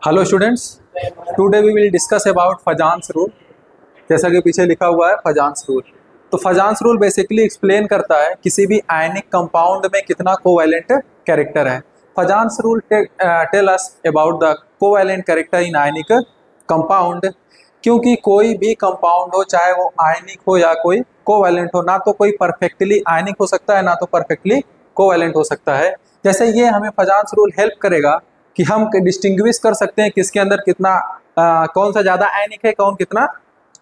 Hello students, today we will discuss about Fajans rule. जैसा कि पीछे लिखा हुआ है फजान्स रूल। तो फजान्स रूल बेसिकली एक्सप्लेन करता है किसी भी आयनिक कंपाउंड में कितना कोवैलेंट कैरेक्टर है। Fajans rule tell us about the covalent character in ionic compound. क्योंकि कोई भी कंपाउंड हो, चाहे वो आयनिक हो या कोई कोवैलेंट हो, ना तो कोई परफेक्टली आयनिक हो सकता है ना तो परफेक्टली कोवैलेंट हो सकता है। जैसे ये हमें फजान्स रूल हेल्प करेगा कि हम डिस्टिंग्विश कर सकते हैं किसके अंदर कितना कौन सा ज़्यादा आयनिक है, कौन कितना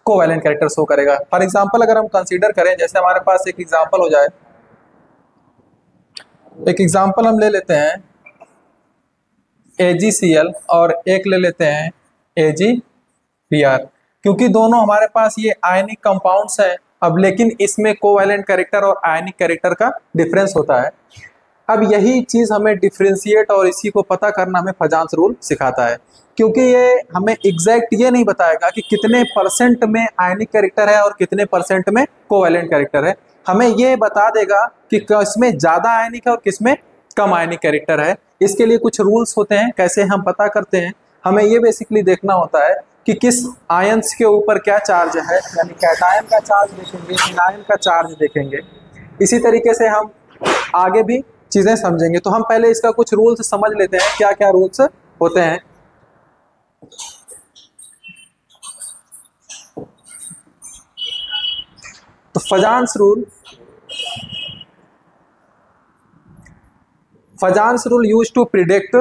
कोवैलेंट कैरेक्टर शो करेगा। फॉर एग्जांपल अगर हम कंसीडर करें, जैसे हमारे पास एक एग्जांपल हो जाए, एक एग्जांपल हम ले लेते हैं AgCl और एक ले लेते हैं AgBr। क्योंकि दोनों हमारे पास ये आयनिक कंपाउंड्स हैं, अब लेकिन इसमें कोवैलेंट कैरेक्टर और आयनिक कैरेक्टर का डिफरेंस होता है। अब यही चीज़ हमें डिफ्रेंशिएट और इसी को पता करना हमें फजान्स रूल सिखाता है। क्योंकि ये हमें एग्जैक्ट ये नहीं बताएगा कि कितने परसेंट में आयनिक कैरेक्टर है और कितने परसेंट में कोवैलेंट कैरेक्टर है। हमें ये बता देगा कि किसमें ज़्यादा आयनिक है और किसमें कम आयनिक कैरेक्टर है। इसके लिए कुछ रूल्स होते हैं, कैसे हम पता करते हैं। हमें ये बेसिकली देखना होता है कि किस आयंस के ऊपर क्या चार्ज है, यानी कैटायन का चार्ज देखेंगे, एनायन का चार्ज देखेंगे। इसी तरीके से हम आगे भी चीजें समझेंगे। तो हम पहले इसका कुछ रूल्स समझ लेते हैं, क्या क्या रूल्स होते हैं। तो Fajans rule use to predict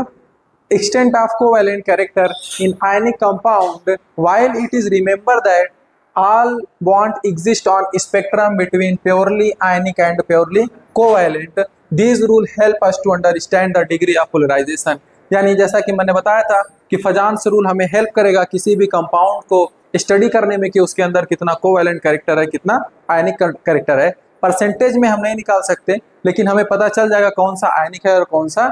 extent of covalent character in ionic compound, while it is remember that all bond exist on spectrum between purely ionic and purely covalent. These rule help us to understand the degree of polarization. यानी जैसा कि मैंने बताया था कि फजान्स rule हमें help करेगा किसी भी कंपाउंड को स्टडी करने में कि उसके अंदर कितना कोवैलेंट कैरेक्टर है, कितना आयनिक कैरेक्टर है। परसेंटेज में हम नहीं निकाल सकते, लेकिन हमें पता चल जाएगा कौन सा आयनिक है और कौन सा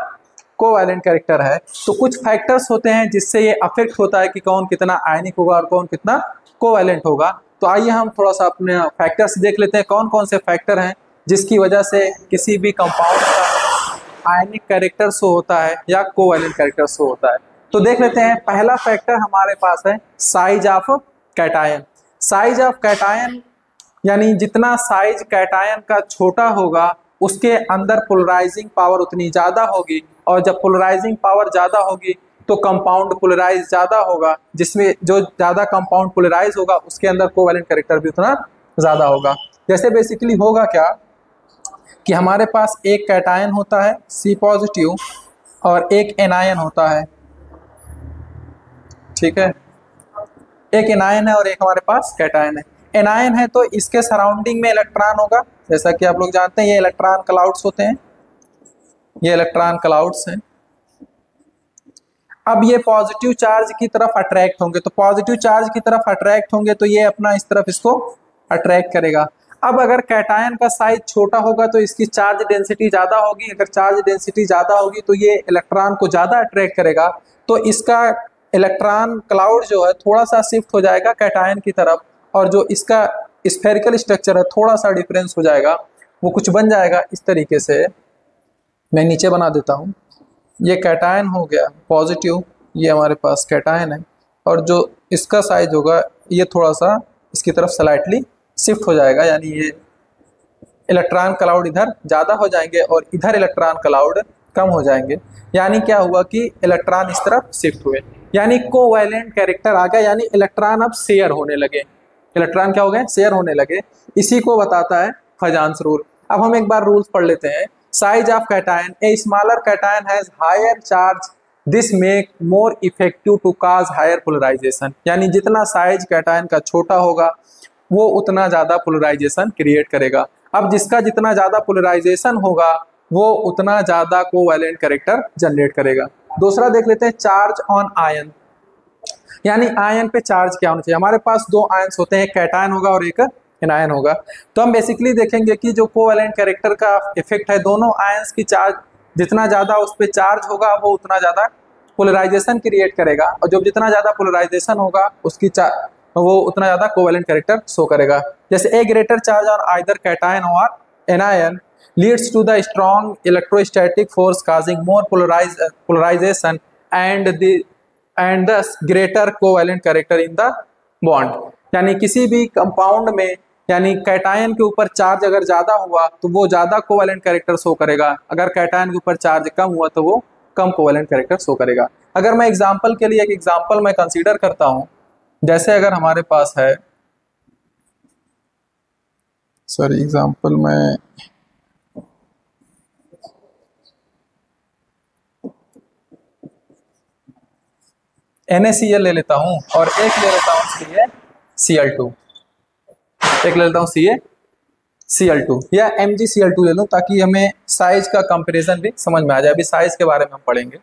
कोवैलेंट कैरेक्टर है। तो कुछ फैक्टर्स होते हैं जिससे ये अफेक्ट होता है कि कौन कितना आयनिक होगा और कौन कितना कोवैलेंट होगा। तो आइए हम थोड़ा सा अपने फैक्टर्स देख लेते हैं, कौन कौन से फैक्टर हैं जिसकी वजह से किसी भी कंपाउंड का आयनिक कैरेक्टर शो होता है या कोवैलेंट कैरेक्टर शो होता है। तो देख लेते हैं, पहला फैक्टर हमारे पास है size of cation. Size of cation यानी जितना साइज कैटायन का छोटा होगा उसके अंदर पोलराइजिंग पावर उतनी ज़्यादा होगी, और जब पोलराइजिंग पावर ज़्यादा होगी तो कंपाउंड पोलराइज ज़्यादा होगा, जिसमें जो ज़्यादा कंपाउंड पोलराइज होगा उसके अंदर कोवैलेंट कैरेक्टर भी उतना ज़्यादा होगा। जैसे बेसिकली होगा क्या कि हमारे पास एक कैटायन होता है C पॉजिटिव और एक एनायन होता है, ठीक है। एक एनायन है और एक हमारे पास कैटायन है। एनायन है तो इसके सराउंडिंग में इलेक्ट्रॉन होगा, जैसा कि आप लोग जानते हैं ये इलेक्ट्रॉन क्लाउड्स होते हैं, ये इलेक्ट्रॉन क्लाउड्स हैं। अब ये पॉजिटिव चार्ज की तरफ अट्रैक्ट होंगे, तो पॉजिटिव चार्ज की तरफ अट्रैक्ट होंगे तो ये अपना इस तरफ इसको अट्रैक्ट करेगा। अब अगर कैटायन का साइज छोटा होगा तो इसकी चार्ज डेंसिटी ज़्यादा होगी, अगर चार्ज डेंसिटी ज़्यादा होगी तो ये इलेक्ट्रॉन को ज़्यादा अट्रैक्ट करेगा, तो इसका इलेक्ट्रॉन क्लाउड जो है थोड़ा सा शिफ्ट हो जाएगा कैटायन की तरफ, और जो इसका स्फेरिकल स्ट्रक्चर है थोड़ा सा डिफरेंस हो जाएगा, वो कुछ बन जाएगा इस तरीके से। मैं नीचे बना देता हूँ, ये कैटायन हो गया पॉजिटिव, ये हमारे पास कैटायन है, और जो इसका साइज होगा ये थोड़ा सा इसकी तरफ स्लाइटली शिफ्ट हो जाएगा, यानी ये इलेक्ट्रॉन क्लाउड इधर ज़्यादा हो जाएंगे और इधर इलेक्ट्रॉन क्लाउड कम हो जाएंगे। यानी क्या हुआ कि इलेक्ट्रॉन इस तरफ शिफ्ट हुए, यानी कोवैलेंट कैरेक्टर आ गया, यानी इलेक्ट्रॉन अब शेयर होने लगे। इलेक्ट्रॉन क्या हो गए, शेयर होने लगे। इसी को बताता है फजान्स रूल। अब हम एक बार रूल्स पढ़ लेते हैं। Size of cation, a smaller cation has higher charge, this make more effective to cause higher polarization. यानी जितना साइज कैटायन का छोटा होगा वो उतना ज़्यादा पोलराइजेशन क्रिएट करेगा। अब जिसका जितना ज़्यादा पोलराइजेशन होगा वो उतना ज़्यादा कोवैलेंट कैरेक्टर जनरेट करेगा। दूसरा देख लेते हैं, चार्ज ऑन आयन, यानी आयन पे चार्ज क्या होना चाहिए। हमारे पास दो आयन्स होते हैं, एक कैटायन होगा और एक एनायन होगा। तो हम बेसिकली देखेंगे कि जो कोवैलेंट कैरेक्टर का इफेक्ट है, दोनों आयन्स की चार्ज जितना ज़्यादा उस पर चार्ज होगा वो उतना ज़्यादा पोलराइजेशन क्रिएट करेगा, और जब जितना ज़्यादा पोलराइजेशन होगा उसकी वो उतना ज़्यादा कोवैलेंट कैरेक्टर शो करेगा। जैसे a greater charge on either cation और anion leads to the strong electrostatic force causing more polarization and the and this greater covalent character in the bond. यानी किसी भी कंपाउंड में यानी कैटायन के ऊपर चार्ज अगर ज्यादा हुआ तो वो ज्यादा कोवैलेंट कैरेक्टर शो करेगा, अगर कैटायन के ऊपर चार्ज कम हुआ तो वो कम कोवैलेंट कैरेक्टर शो करेगा। अगर मैं एग्जांपल के लिए एक एग्जांपल मैं कंसीडर करता हूं, जैसे अगर हमारे पास है, सॉरी एग्जांपल में NaCl ले लेता हूं और एक ले लेता हूं CaCl2, एक ले लेता हूं CaCl2 या MgCl2 ले लूं ताकि हमें साइज का कंपैरिजन भी समझ में आ जाए। अभी साइज के बारे में हम पढ़ेंगे,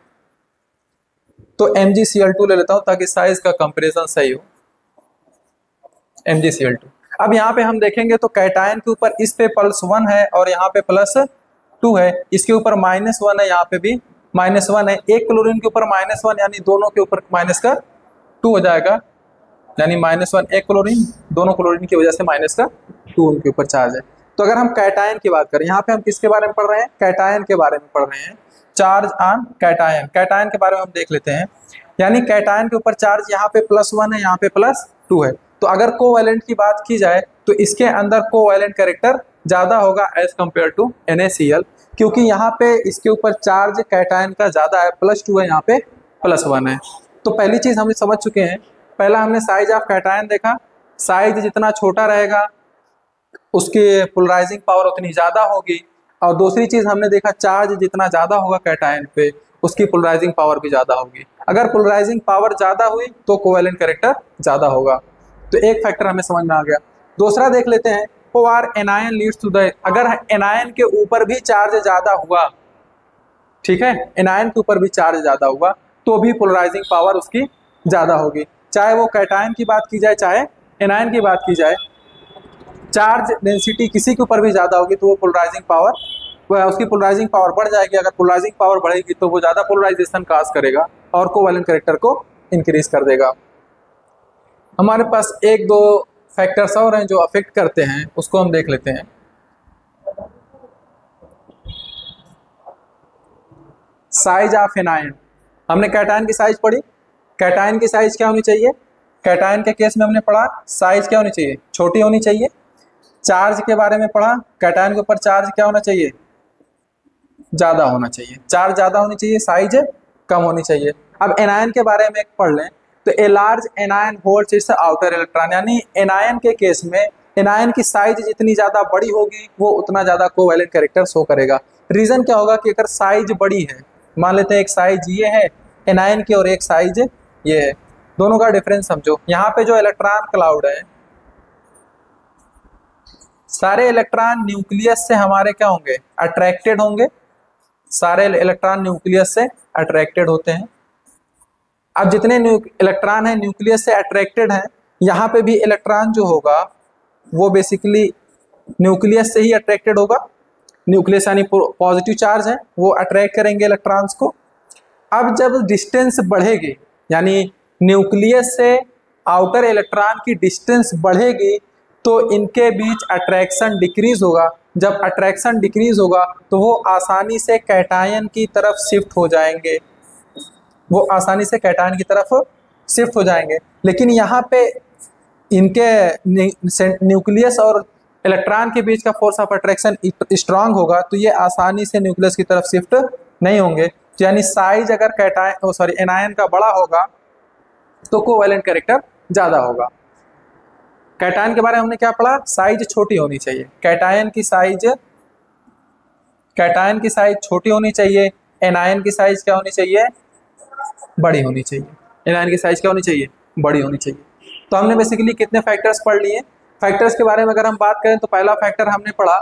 तो MgCl2 ले लेता हूं ताकि साइज का कंपैरिजन सही हो। MgCl2। अब यहाँ पे हम देखेंगे तो कैटायन के ऊपर इस पे +1 है और यहाँ पे +2 है, इसके ऊपर -1 है, यहाँ पे भी -1 है। एक क्लोरीन के ऊपर -1 यानी दोनों के ऊपर -2 हो जाएगा, यानी -1 एक क्लोरीन, दोनों क्लोरीन की वजह से -2 उनके ऊपर चार्ज है। तो अगर हम कैटायन की बात करें, यहाँ पे हम किसके बारे में पढ़ रहे हैं? कैटायन के बारे में पढ़ रहे हैं, चार्ज ऑन कैटायन। कैटायन के बारे में हम देख लेते हैं। यानी कैटायन के ऊपर चार्ज यहाँ पे +1 है, यहाँ पे +2 है। तो अगर कोवैलेंट की बात की जाए तो इसके अंदर कोवैलेंट कैरेक्टर ज्यादा होगा एज कंपेयर टू NaCl, क्योंकि यहाँ पे इसके ऊपर चार्ज कैटायन का ज्यादा है, +2 है, यहाँ पे +1 है। तो पहली चीज हम समझ चुके हैं। पहला हमने साइज ऑफ कैटायन देखा, साइज जितना छोटा रहेगा उसकी पोलराइजिंग पावर उतनी ज्यादा होगी। और दूसरी चीज हमने देखा, चार्ज जितना ज्यादा होगा कैटायन पे उसकी पोलराइजिंग पावर भी ज्यादा होगी। अगर पोलराइजिंग पावर ज्यादा हुई तो कोवैलेंट कैरेक्टर ज्यादा होगा। तो एक फैक्टर हमें समझ में आ गया। दूसरा देख लेते हैं, OR anion leads to the, अगर एनायन के ऊपर भी चार्ज ज्यादा हुआ, ठीक है, एनायन के ऊपर भी चार्ज ज्यादा हुआ तो भी पोलराइजिंग पावर उसकी ज्यादा होगी। चाहे वो कैटायन की बात की जाए चाहे एनायन की बात की जाए, चार्ज डेंसिटी किसी के ऊपर भी ज्यादा होगी तो वो पोलराइजिंग पावर, उसकी पोलराइजिंग पावर बढ़ जाएगी। अगर पोलराइजिंग पावर बढ़ेगी तो वो ज्यादा पोलराइजेशन काज करेगा और कोवैलेंट कैरेक्टर को इंक्रीज कर देगा। हमारे पास एक दो फैक्टर्स और हैं जो अफेक्ट करते हैं, उसको हम देख लेते हैं। साइज ऑफ एनायन, हमने कैटायन की साइज पढ़ी, कैटायन की साइज क्या होनी चाहिए? कैटायन के केस में हमने पढ़ा साइज क्या होनी चाहिए? छोटी होनी चाहिए। चार्ज के बारे में पढ़ा, कैटायन के ऊपर चार्ज क्या होना चाहिए? ज्यादा होना चाहिए। चार्ज ज्यादा होनी चाहिए, साइज कम होनी चाहिए। अब एनायन के बारे में पढ़ लें, तो a large anion holds it's outer electron, यानी एनायन के केस में एनायन की साइज जितनी ज्यादा बड़ी होगी वो उतना ज्यादा कोवैलेंट कैरेक्टर शो करेगा। रीजन क्या होगा कि अगर साइज बड़ी है, मान लेते हैं एक साइज ये है एनायन की और एक साइज ये है, दोनों का डिफरेंस समझो। यहाँ पे जो इलेक्ट्रॉन क्लाउड है, सारे इलेक्ट्रॉन न्यूक्लियस से हमारे क्या होंगे? अट्रैक्टेड होंगे। सारे इलेक्ट्रॉन न्यूक्लियस से अट्रैक्टेड होते हैं। अब जितने इलेक्ट्रॉन हैं न्यूक्लियस से अट्रैक्टेड हैं, यहाँ पे भी इलेक्ट्रॉन जो होगा वो बेसिकली न्यूक्लियस से ही अट्रैक्टेड होगा। न्यूक्लियस यानी पॉजिटिव चार्ज है, वो अट्रैक्ट करेंगे इलेक्ट्रॉन्स को। अब जब डिस्टेंस बढ़ेगी, यानी न्यूक्लियस से आउटर इलेक्ट्रॉन की डिस्टेंस बढ़ेगी तो इनके बीच अट्रैक्शन डिक्रीज होगा। जब अट्रैक्शन डिक्रीज होगा तो वो आसानी से कैटायन की तरफ शिफ्ट हो जाएंगे, वो आसानी से कैटायन की तरफ शिफ्ट हो जाएंगे। लेकिन यहाँ पे इनके न्यूक्लियस और इलेक्ट्रॉन के बीच का फोर्स ऑफ अट्रैक्शन स्ट्रांग होगा तो ये आसानी से न्यूक्लियस की तरफ शिफ्ट नहीं होंगे। तो यानी साइज अगर एनायन का बड़ा होगा तो कोवैलेंट कैरेक्टर ज्यादा होगा। कैटायन के बारे में हमने क्या पढ़ा? साइज छोटी होनी चाहिए। कैटायन की साइज छोटी होनी चाहिए, एनायन की साइज क्या होनी चाहिए? बड़ी होनी चाहिए। एनायन की साइज क्या होनी चाहिए? बड़ी होनी चाहिए। तो हमने बेसिकली कितने फैक्टर्स पढ़ लिए? फैक्टर्स के बारे में अगर हम बात करें तो पहला फैक्टर हमने पढ़ा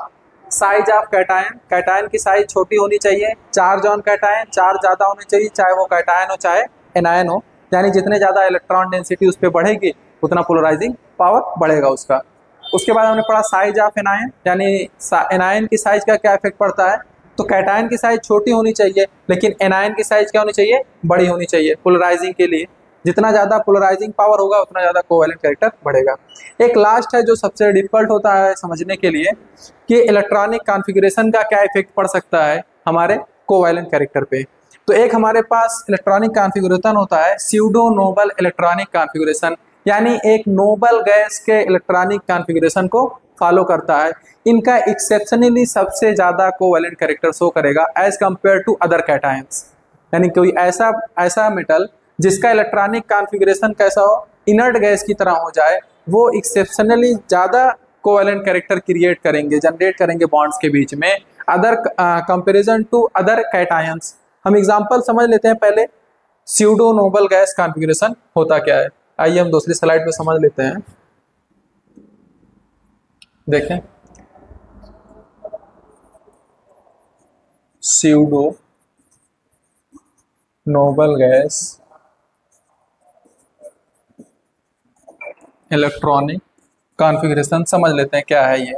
साइज ऑफ कैटायन। कैटायन की साइज छोटी होनी चाहिए। चार्ज ऑन कैटायन, चार्ज ज्यादा होनी चाहिए, चाहे वो कैटायन हो चाहे एनायन हो। यानी जितने ज्यादा इलेक्ट्रॉन डेंसिटी उस पर बढ़ेगी उतना पोलराइजिंग पावर बढ़ेगा उसका। उसके बाद हमने पढ़ा साइज ऑफ एनायन, यानी एनायन की साइज का क्या इफेक्ट पड़ता है। तो कैटायन की साइज छोटी होनी चाहिए लेकिन एनायन की साइज क्या होनी चाहिए? बड़ी होनी चाहिए पोलराइजिंग के लिए। जितना ज्यादा पोलराइजिंग पावर होगा उतना ज्यादा कोवैलेंट कैरेक्टर बढ़ेगा। एक लास्ट है जो सबसे डिफिकल्ट होता है समझने के लिए कि इलेक्ट्रॉनिक कॉन्फ़िगरेशन का क्या इफेक्ट पड़ सकता है हमारे कोवैलेंट कैरेक्टर पे। तो एक हमारे पास इलेक्ट्रॉनिक कॉन्फ़िगरेशन होता है स्यूडो नोबल इलेक्ट्रॉनिक कॉन्फ़िगरेशन, यानी एक नोबल गैस के इलेक्ट्रॉनिक कॉन्फ़िगरेशन को फॉलो करता है। इनका एक्सेप्शनली सबसे ज़्यादा कोवैलेंट कैरेक्टर शो करेगा as compare to other cations, यानी कोई ऐसा ऐसा मेटल जिसका इलेक्ट्रॉनिक कॉन्फ़िगरेशन कैसा हो, इनर्ट गैस की तरह हो जाए, वो एक्सेप्शनली ज़्यादा कोवैलेंट कैरेक्टर क्रिएट करेंगे, जनरेट करेंगे बॉन्ड्स के बीच में other comparison to other cations. हम एग्जांपल समझ लेते हैं पहले, स्यूडो नोबल गैस कॉन्फ़िगरेशन होता क्या है। आइए हम दूसरी स्लाइड पे समझ लेते हैं। देखें, pseudo noble gas electronic configuration समझ लेते हैं क्या है ये।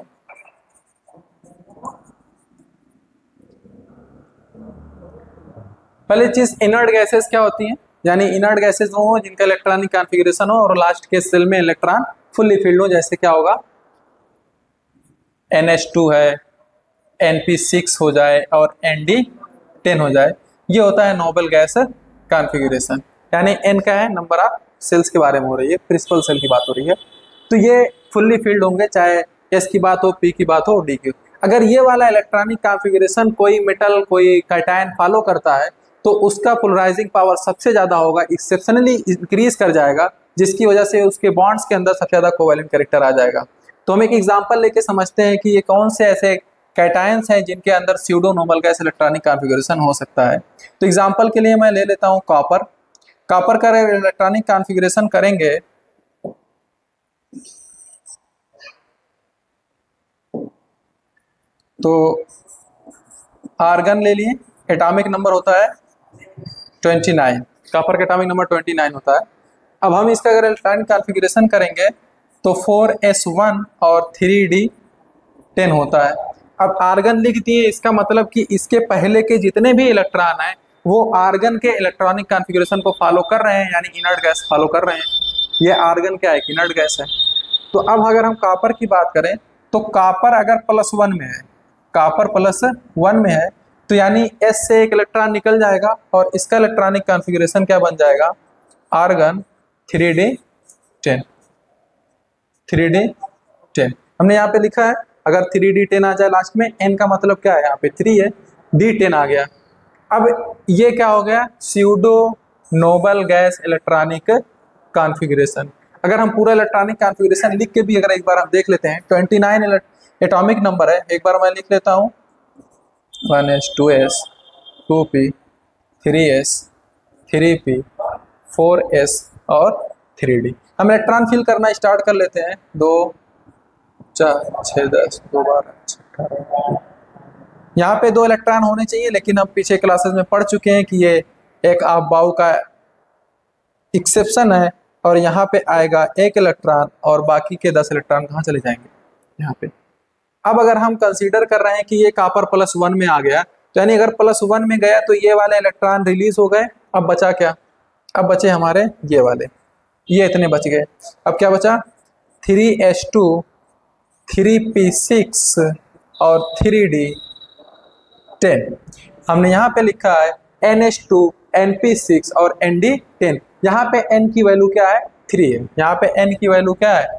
पहली चीज, इनर्ट गैसेस क्या होती हैं, यानी इनर्ट गैसेस वो हो जिनका इलेक्ट्रॉनिक कॉन्फ़िगरेशन हो और लास्ट के सेल में इलेक्ट्रॉन फुल्ली फिल्ड हो, जैसे क्या होगा NH2 है, NP6 हो जाए और ND10 हो जाए, ये होता है नोबल गैस कॉन्फ़िगरेशन। यानी N का है नंबर ऑफ सेल्स के बारे में हो रही है, प्रिंसिपल सेल की बात हो रही है, तो ये फुल्ली फिल्ड होंगे, चाहे S की बात हो, P की बात हो, D की। अगर ये वाला इलेक्ट्रॉनिक कॉन्फ़िगरेशन कोई मेटल कोई कैटायन फॉलो करता है तो उसका पोलराइजिंग पावर सबसे ज़्यादा होगा, एक्सेप्शनली इंक्रीज कर जाएगा, जिसकी वजह से उसके बॉन्ड्स के अंदर सबसे ज़्यादा कोवैलेंट कैरेक्टर आ जाएगा। तो हम एक एग्जांपल लेके समझते हैं कि ये कौन से ऐसे कैटायंस हैं जिनके अंदर pseudo noble gas electronic configuration हो सकता है। तो एग्जांपल के लिए मैं ले लेता हूँ कॉपर। कॉपर का इलेक्ट्रॉनिक कॉन्फ़िगरेशन करेंगे तो आर्गन ले लिए, एटॉमिक नंबर होता है 29, कॉपर का एटॉमिक नंबर 29 होता है। अब हम इसका अगर इलेक्ट्रॉनिक कॉन्फ़िगरेशन करेंगे तो 4s1 और 3d10 होता है। अब आर्गन लिख दिए, इसका मतलब कि इसके पहले के जितने भी इलेक्ट्रॉन हैं वो आर्गन के इलेक्ट्रॉनिक कॉन्फ़िगरेशन को फॉलो कर रहे हैं, यानी इनर्ट गैस फॉलो कर रहे हैं। ये आर्गन क्या है, इनर्ट गैस है। तो अब अगर हम कॉपर की बात करें तो कॉपर अगर +1 में है, कॉपर +1 में है, तो यानी S से एक इलेक्ट्रॉन निकल जाएगा और इसका इलेक्ट्रॉनिक कॉन्फ़िगरेशन क्या बन जाएगा, आर्गन 3d10। 3d10 हमने यहाँ पे लिखा है, अगर 3d10 आ जाए लास्ट में, n का मतलब क्या है, यहाँ पे 3 है, d10 आ गया। अब ये क्या हो गया, pseudo noble gas electronic configuration. अगर हम पूरा इलेक्ट्रॉनिक कॉन्फ़िगरेशन लिख के भी अगर एक बार हम देख लेते हैं, 29 एटॉमिक नंबर है, एक बार मैं लिख लेता हूँ 1s 2s 2p 3s 3p 4s और 3d। हम इलेक्ट्रॉन फिल करना स्टार्ट कर लेते हैं, 2 4 6 10 2 12 18। यहाँ पे 2 इलेक्ट्रॉन होने चाहिए, लेकिन हम पीछे क्लासेस में पढ़ चुके हैं कि ये एक आप बाउ का एक्सेप्शन है और यहाँ पे आएगा 1 इलेक्ट्रॉन और बाकी के 10 इलेक्ट्रॉन कहाँ चले जाएंगे, यहाँ पे। अब अगर हम कंसीडर कर रहे हैं कि ये कॉपर +1 में आ गया, तो यानी अगर +1 में गया तो ये वाले इलेक्ट्रॉन रिलीज हो गए। अब बचा क्या, अब बचे हमारे ये वाले, ये इतने बच गए। अब क्या बचा, 3s2 3p6 और 3d10। हमने यहाँ पे लिखा है NH2 NP6 और ND10। यहाँ पे n की वैल्यू क्या है, 3 है। यहाँ पे n की वैल्यू क्या है,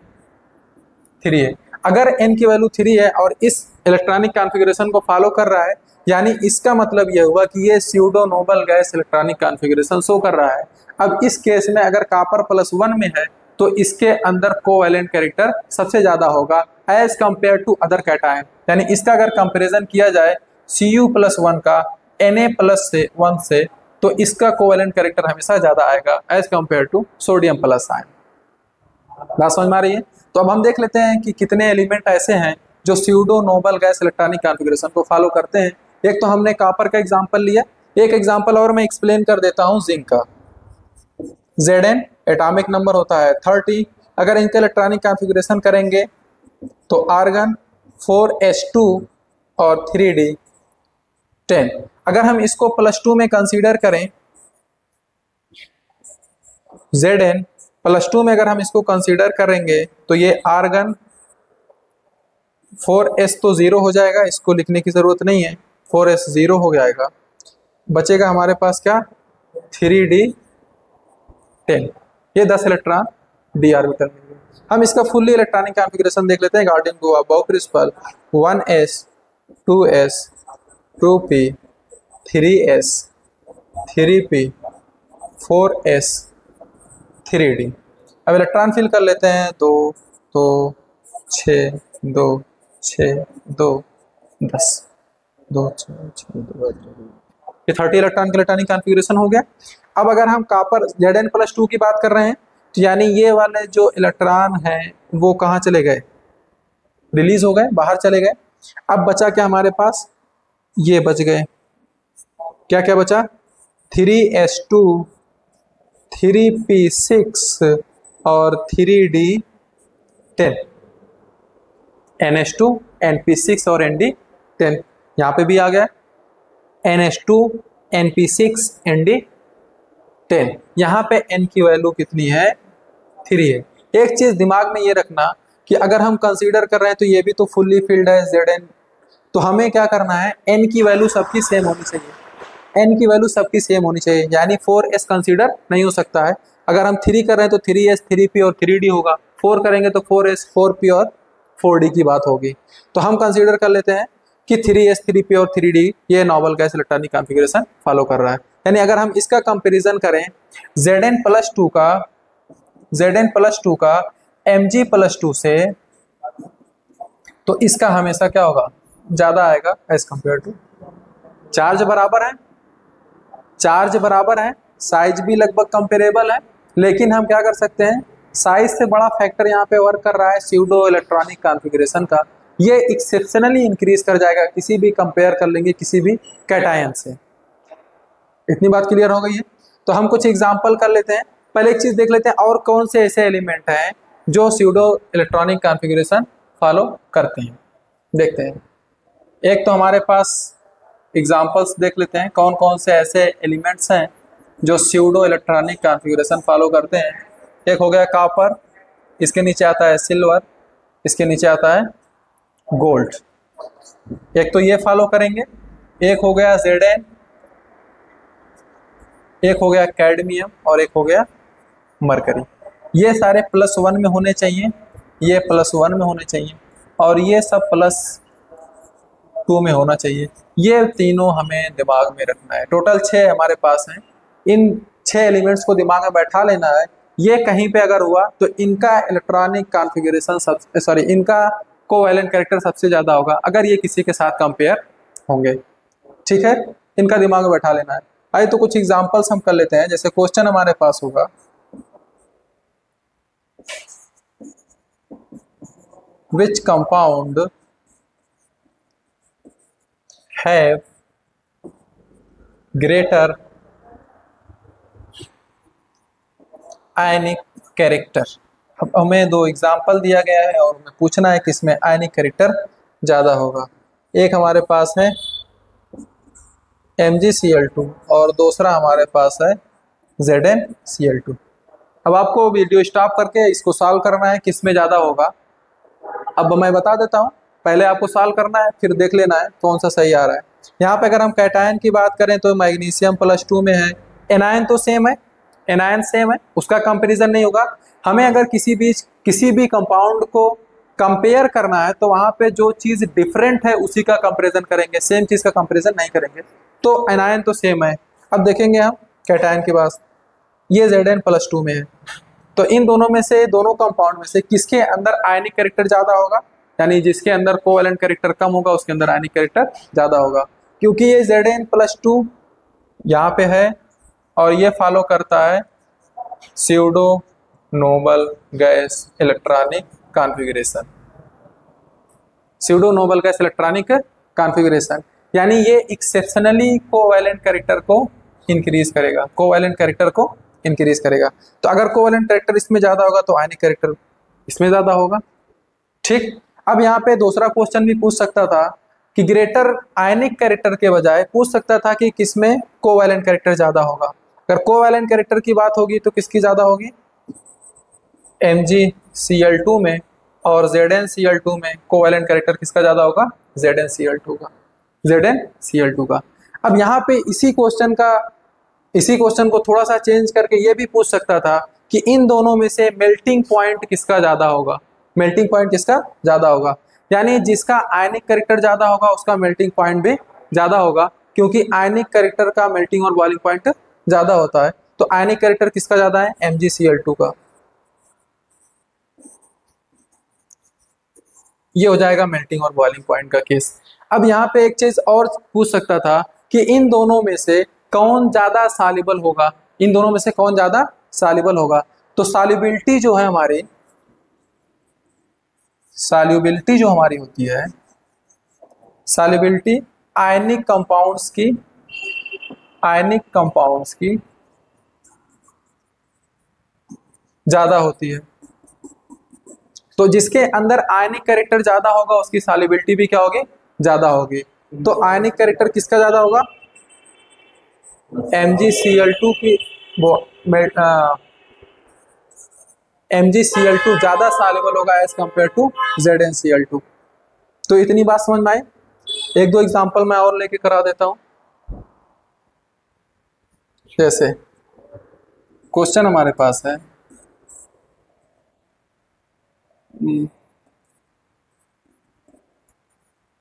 3 है। अगर n की वैल्यू 3 है और इस इलेक्ट्रॉनिक कॉन्फ़िगरेशन को फॉलो कर रहा है, यानी इसका मतलब यह हुआ कि ये pseudo noble gas electronic configuration show कर रहा है। अब इस केस में अगर कॉपर +1 में है तो इसके अंदर कोवैलेंट कैरेक्टर सबसे ज़्यादा होगा as compare to other cation. यानी इसका अगर कंपेरिजन किया जाए Cu+1 का Na+1 से, तो इसका कोवैलेंट कैरेक्टर हमेशा ज़्यादा आएगा as compare to sodium plus ion. बात समझ में आ रही है। तो अब हम देख लेते हैं कि कितने एलिमेंट ऐसे हैं जो pseudo noble gas electronic configuration को फॉलो करते हैं। एक तो हमने कॉपर का एग्जांपल लिया, एक एग्जांपल और मैं एक्सप्लेन कर देता हूं जिंक का। Zn एटॉमिक नंबर होता है 30। अगर इनका इलेक्ट्रॉनिक कॉन्फ़िगरेशन करेंगे तो आर्गन 4s2 और 3d10। अगर हम इसको +2 में कंसीडर करें, Zn +2 में अगर हम इसको कंसीडर करेंगे तो ये आर्गन 4s तो 0 हो जाएगा, इसको लिखने की ज़रूरत नहीं है, 4s 0 हो जाएगा। बचेगा हमारे पास क्या, 3d10, ये 10 इलेक्ट्रॉन डी ऑर्बिटल में। हम इसका फुल्ली इलेक्ट्रॉनिक कॉन्फ़िगरेशन देख लेते हैं according to above principal. 1s 2s 2p 3s 3p 4s 3d। अब इलेक्ट्रॉन फिल कर लेते हैं, 2 2 6 2 6 2 10 2 6 6 2 ये 30 इलेक्ट्रॉन का इलेक्ट्रॉनिक कॉन्फ़िगरेशन हो गया। अब अगर हम कॉपर Zn+2 की बात कर रहे हैं तो यानी ये वाले जो इलेक्ट्रॉन हैं वो कहाँ चले गए, रिलीज हो गए, बाहर चले गए। अब बचा क्या हमारे पास, ये बच गए, क्या क्या बचा, 3s2 3p6 और 3d10, ns2 np6 और nd10। यहाँ पे भी आ गया ns2 np6 nd10। यहाँ पे n की वैल्यू कितनी है, 3 है। एक चीज दिमाग में ये रखना कि अगर हम कंसीडर कर रहे हैं तो ये भी तो फुल्ली फील्ड है Zn, तो हमें क्या करना है, n की वैल्यू सबकी सेम होनी चाहिए, n की वैल्यू सबकी सेम होनी चाहिए, यानी 4s कंसीडर नहीं हो सकता है। अगर हम 3 कर रहे हैं तो 3s 3p और 3d होगा, 4 करेंगे तो 4s 4p और 4d की बात होगी। तो हम कंसीडर कर लेते हैं कि 3s 3p और 3d ये noble gas electronic configuration follow कर रहा है। यानी अगर हम इसका कंपैरिजन करें Zn+2 का Mg+2 से, तो इसका हमेशा क्या होगा, ज़्यादा आएगा एज कम्पेयर टू। चार्ज बराबर है, चार्ज बराबर है, साइज भी लगभग कंपेरेबल है, लेकिन हम क्या कर सकते हैं, साइज से बड़ा फैक्टर यहाँ पे वर्क कर रहा है स्यूडो इलेक्ट्रॉनिक कॉन्फ़िगरेशन का, ये एक्सेप्शनली इंक्रीज कर जाएगा किसी भी कंपेयर कर लेंगे किसी भी कैटायन से। इतनी बात क्लियर हो गई है। तो हम कुछ एग्जांपल कर लेते हैं। पहले एक चीज देख लेते हैं और कौन से ऐसे एलिमेंट हैं जो स्यूडो इलेक्ट्रॉनिक कॉन्फ़िगरेशन फॉलो करते हैं, देखते हैं। एक तो हमारे पास एग्जांपल्स देख लेते हैं कौन कौन से ऐसे एलिमेंट्स हैं जो स्यूडो इलेक्ट्रॉनिक कॉन्फ़िगरेशन फॉलो करते हैं। एक हो गया कॉपर, इसके नीचे आता है सिल्वर, इसके नीचे आता है गोल्ड। एक तो ये फॉलो करेंगे, एक हो गया Zn, एक हो गया कैडमियम और एक हो गया मरकरी। ये सारे +1 में होने चाहिए, ये +1 में होने चाहिए और ये सब +2 में होना चाहिए। ये तीनों हमें दिमाग में रखना है। टोटल 6 हमारे पास हैं, इन 6 एलिमेंट्स को दिमाग में बैठा लेना है। ये कहीं पे अगर हुआ तो इनका इलेक्ट्रॉनिक कॉन्फ़िगरेशन इनका कोवैलेंट कैरेक्टर सबसे ज़्यादा होगा अगर ये किसी के साथ कंपेयर होंगे। ठीक है, इनका दिमाग में बैठा लेना है। आइए तो कुछ एग्जांपल्स हम कर लेते हैं। जैसे क्वेश्चन हमारे पास होगा, which compound have greater ionic character. अब हमें 2 एग्जांपल दिया गया है और हमें पूछना है किसमें आयनिक कैरेक्टर ज़्यादा होगा। एक हमारे पास है MgCl2 और दूसरा हमारे पास है ZnCl2। अब आपको वीडियो स्टॉप करके इसको सॉल्व करना है किसमें ज़्यादा होगा। अब मैं बता देता हूँ, पहले आपको सॉल्व करना है फिर देख लेना है कौन सा सही आ रहा है। यहाँ पे अगर हम कैटायन की बात करें तो मैग्नीशियम +2 में है, एनायन तो सेम है, एनायन सेम है, उसका कंपैरिजन नहीं होगा। हमें अगर किसी भी कंपाउंड को कंपेयर करना है तो वहाँ पे जो चीज़ डिफरेंट है उसी का कंपैरिजन करेंगे, सेम चीज़ का कंपैरिजन नहीं करेंगे। तो एनायन तो सेम है। अब देखेंगे हम कैटायन के पास, ये Zn+2 में है, तो इन दोनों में से, दोनों कंपाउंड में से किसके अंदर आयनिक कैरेक्टर ज़्यादा होगा, यानी जिसके अंदर कोवैलेंट कैरेक्टर कम होगा उसके अंदर आयनिक कैरेक्टर ज़्यादा होगा। क्योंकि ये Zn+2 यहाँ पे है और ये फॉलो करता है pseudo noble gas electronic configuration, pseudo noble gas electronic configuration, यानी ये एक्सेप्शनली कोवैलेंट कैरेक्टर को इंक्रीज करेगा, कोवैलेंट कैरेक्टर को इंक्रीज करेगा। तो अगर कोवैलेंट कैरेक्टर इसमें ज़्यादा होगा तो आयनिक कैरेक्टर इसमें ज़्यादा होगा। ठीक, अब यहाँ पे दूसरा क्वेश्चन भी पूछ सकता था कि ग्रेटर आयनिक कैरेक्टर के बजाय पूछ सकता था कि किसमें कोवैलेंट कैरेक्टर ज़्यादा होगा। अगर कोवैलेंट कैरेक्टर की बात होगी तो किसकी ज़्यादा होगी, MgCl2 में, और ZnCl2 में कोवैलेंट कैरेक्टर किसका ज़्यादा होगा, ZnCl2 का, ZnCl2 का। अब यहाँ पे इसी क्वेश्चन को थोड़ा सा चेंज करके ये भी पूछ सकता था कि इन दोनों में से मेल्टिंग पॉइंट किसका ज्यादा होगा, मेल्टिंग पॉइंट किसका ज्यादा होगा, यानी जिसका आयनिक कैरेक्टर ज्यादा होगा उसका मेल्टिंग पॉइंट भी ज्यादा होगा, क्योंकि आयनिक कैरेक्टर का मेल्टिंग और बॉइलिंग पॉइंट ज्यादा होता है। तो आयनिक कैरेक्टर किसका ज्यादा है, MgCl2 का। ये हो जाएगा मेल्टिंग और बॉइलिंग पॉइंट का केस। अब यहाँ पे एक चीज और पूछ सकता था कि इन दोनों में से कौन ज्यादा सॉल्युबल होगा, इन दोनों में से कौन ज्यादा सॉल्युबल होगा। तो सॉल्युबिलिटी जो है हमारी, सॉल्युबिलिटी जो हमारी होती है, सॉल्युबिलिटी आयनिक कंपाउंड्स की ज्यादा होती है। तो जिसके अंदर आयनिक कैरेक्टर ज्यादा होगा उसकी सॉल्युबिलिटी भी क्या होगी, ज्यादा होगी। तो आयनिक कैरेक्टर किसका ज्यादा होगा, MgCl2 की, वो MgCl2 ज्यादा सॉल्युबल होगा एज कंपेयर टू ZnCl2। तो इतनी बात समझ में आई। एक दो एग्जांपल मैं और लेके करा देता हूं। जैसे क्वेश्चन हमारे पास है,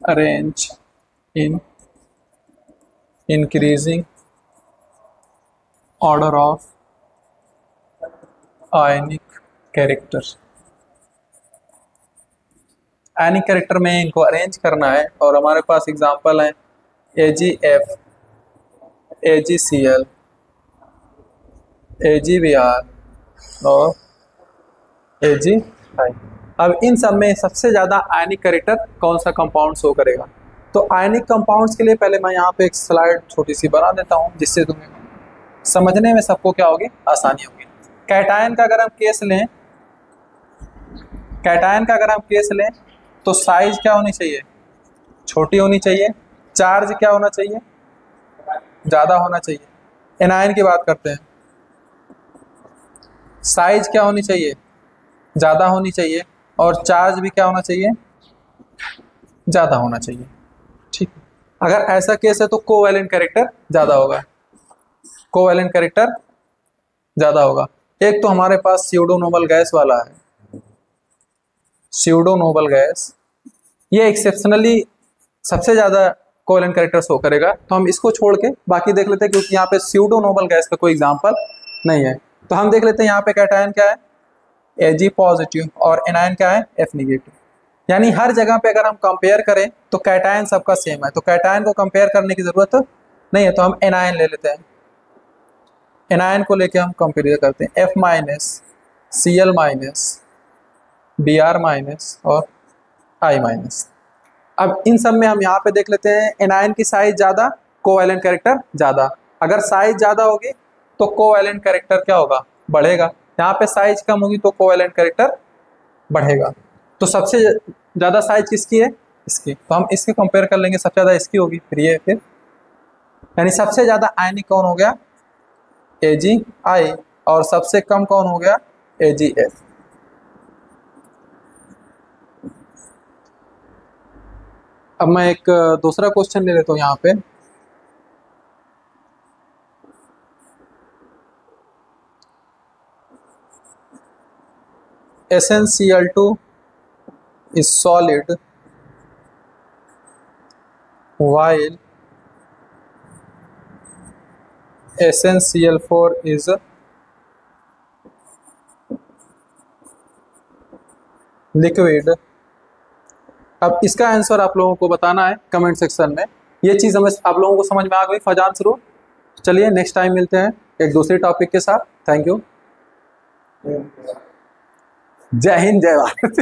arrange in increasing order of ionic character. Ionic character में इनको अरेंज करना है और हमारे पास एग्जांपल है AgF, AgCl, AgBr और Agi। अब इन सब में सबसे ज्यादा आयनिक कैरेक्टर कौन सा कंपाउंड शो करेगा। तो आयनिक कंपाउंड्स के लिए पहले मैं यहाँ पे एक स्लाइड छोटी सी बना देता हूँ जिससे तुम्हें समझने में सबको क्या होगी, आसानी होगी। कैटायन का अगर हम केस लें, कैटायन का अगर हम केस लें तो साइज क्या होनी चाहिए, छोटी होनी चाहिए। चार्ज क्या होना चाहिए, ज्यादा होना चाहिए। एनायन की बात करते हैं, साइज क्या होनी चाहिए, ज्यादा होनी चाहिए, और चार्ज भी क्या होना चाहिए, ज्यादा होना चाहिए। ठीक, अगर ऐसा केस है तो कोवैलेंट कैरेक्टर ज्यादा होगा, कोवैलेंट कैरेक्टर ज्यादा होगा। एक तो हमारे पास स्यूडो नोबल गैस वाला है, स्यूडो नोबल गैस, ये एक्सेप्शनली सबसे ज्यादा कोवैलेंट कैरेक्टर शो करेगा। तो हम इसको छोड़ के बाकी देख लेते हैं, क्योंकि यहाँ पे स्यूडो नोबल गैस का कोई एग्जांपल नहीं है। तो हम देख लेते हैं यहाँ पे कैटायन क्या है, Ag पॉजिटिव, और एनायन क्या है, F निगेटिव। यानी हर जगह पे अगर हम कंपेयर करें तो कैटायन सबका सेम है, तो कैटायन को कंपेयर करने की जरूरत नहीं है। तो हम एनायन ले लेते हैं, एनायन को लेके हम कंपेयर करते हैं, F minus, Cl minus, Br minus और I माइनस। अब इन सब में हम यहाँ पे देख लेते हैं, एनायन की साइज ज्यादा, कोवैलेंट कैरेक्टर ज्यादा। अगर साइज ज्यादा होगी तो कोवैलेंट कैरेक्टर क्या होगा, बढ़ेगा। यहाँ पे साइज कम होगी तो कोवैलेंट कैरेक्टर बढ़ेगा। तो सबसे ज्यादा साइज किसकी है, इसकी। तो हम इसके कंपेयर कर लेंगे, सबसे ज्यादा इसकी होगी, फिर ये, फिर यानी सबसे ज्यादा आयनिक कौन हो गया, Agi, और सबसे कम कौन हो गया, AgF। अब मैं एक दूसरा क्वेश्चन ले लेता हूँ यहाँ पे। SnCl2 is solid while SnCl4 is liquid। अब इसका आंसर आप लोगों को बताना है कमेंट सेक्शन में। ये चीज़ हमें आप लोगों को समझ में आ गई फजान शुरू। चलिए नेक्स्ट टाइम मिलते हैं एक दूसरे टॉपिक के साथ। थैंक यू, जय हिंद, जय भारत।